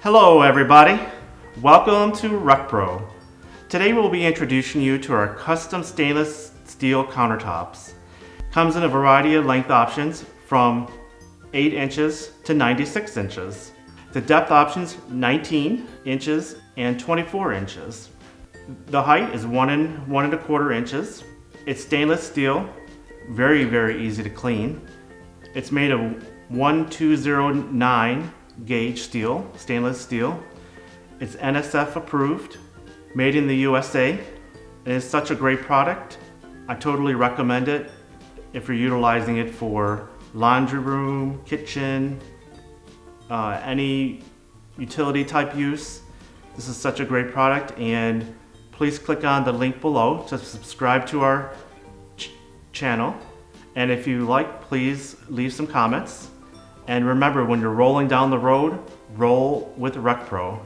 Hello everybody, welcome to RecPro. Today we'll be introducing you to our custom stainless steel countertops. Comes in a variety of length options from 8 inches to 96 inches. The depth options 19 inches and 24 inches. The height is 1.25 inches. It's stainless steel, very easy to clean. It's made of 1209 gauge steel, stainless steel. It's NSF approved, made in the USA. It is such a great product. I totally recommend it if you're utilizing it for laundry room, kitchen, any utility type use. This is such a great product, and please click on the link below to subscribe to our channel. And if you like, please leave some comments. And remember, when you're rolling down the road, roll with RecPro.